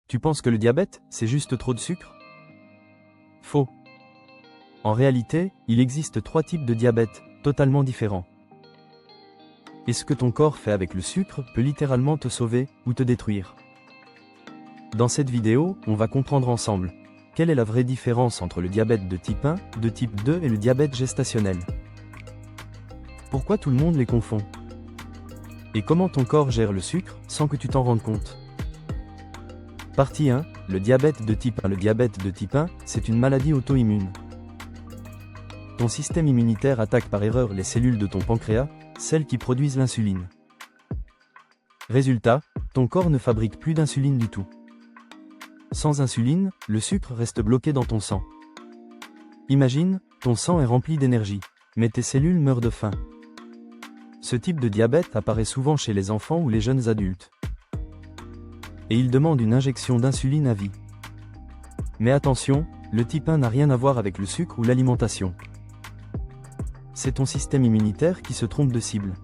Tu penses que le diabète, c'est juste trop de sucre? Faux. En réalité, il existe 3 types de diabète, totalement différents. Et ce que ton corps fait avec le sucre peut littéralement te sauver ou te détruire. Dans cette vidéo, on va comprendre ensemble quelle est la vraie différence entre le diabète de type 1, de type 2 et le diabète gestationnel. Pourquoi tout le monde les confond? Et comment ton corps gère le sucre sans que tu t'en rendes compte? Partie 1, le diabète de type 1. Le diabète de type 1, c'est une maladie auto-immune. Ton système immunitaire attaque par erreur les cellules de ton pancréas, celles qui produisent l'insuline. Résultat, ton corps ne fabrique plus d'insuline du tout. Sans insuline, le sucre reste bloqué dans ton sang. Imagine, ton sang est rempli d'énergie, mais tes cellules meurent de faim. Ce type de diabète apparaît souvent chez les enfants ou les jeunes adultes. Et il demande une injection d'insuline à vie. Mais attention, le type 1 n'a rien à voir avec le sucre ou l'alimentation. C'est ton système immunitaire qui se trompe de cible.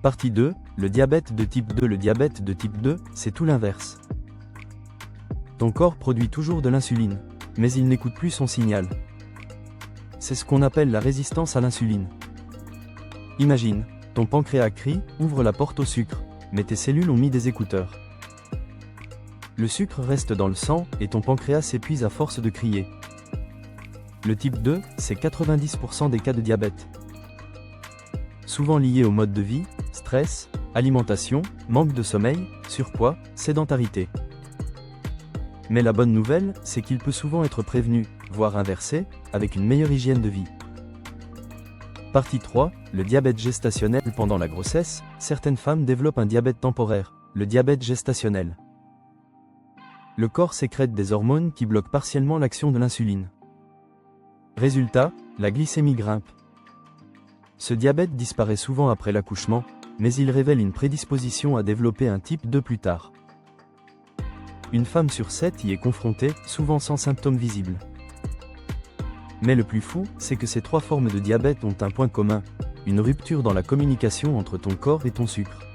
Partie 2, le diabète de type 2. Le diabète de type 2, c'est tout l'inverse. Ton corps produit toujours de l'insuline, mais il n'écoute plus son signal. C'est ce qu'on appelle la résistance à l'insuline. Imagine, ton pancréas crie, ouvre la porte au sucre, mais tes cellules ont mis des écouteurs. Le sucre reste dans le sang et ton pancréas s'épuise à force de crier. Le type 2, c'est 90% des cas de diabète. Souvent liés au mode de vie, stress, alimentation, manque de sommeil, surpoids, sédentarité. Mais la bonne nouvelle, c'est qu'il peut souvent être prévenu, voire inversé, avec une meilleure hygiène de vie. Partie 3, le diabète gestationnel. Pendant la grossesse, certaines femmes développent un diabète temporaire, le diabète gestationnel. Le corps sécrète des hormones qui bloquent partiellement l'action de l'insuline. Résultat, la glycémie grimpe. Ce diabète disparaît souvent après l'accouchement, mais il révèle une prédisposition à développer un type 2 plus tard. Une femme sur 7 y est confrontée, souvent sans symptômes visibles. Mais le plus fou, c'est que ces 3 formes de diabète ont un point commun, une rupture dans la communication entre ton corps et ton sucre.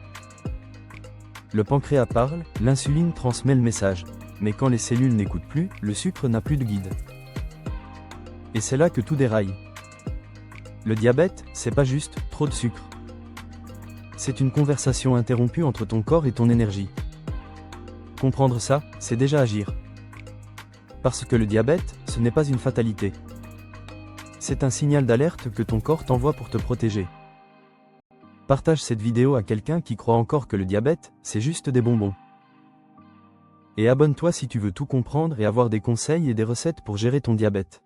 Le pancréas parle, l'insuline transmet le message, mais quand les cellules n'écoutent plus, le sucre n'a plus de guide. Et c'est là que tout déraille. Le diabète, c'est pas juste trop de sucre. C'est une conversation interrompue entre ton corps et ton énergie. Comprendre ça, c'est déjà agir. Parce que le diabète, ce n'est pas une fatalité. C'est un signal d'alerte que ton corps t'envoie pour te protéger. Partage cette vidéo à quelqu'un qui croit encore que le diabète, c'est juste des bonbons. Et abonne-toi si tu veux tout comprendre et avoir des conseils et des recettes pour gérer ton diabète.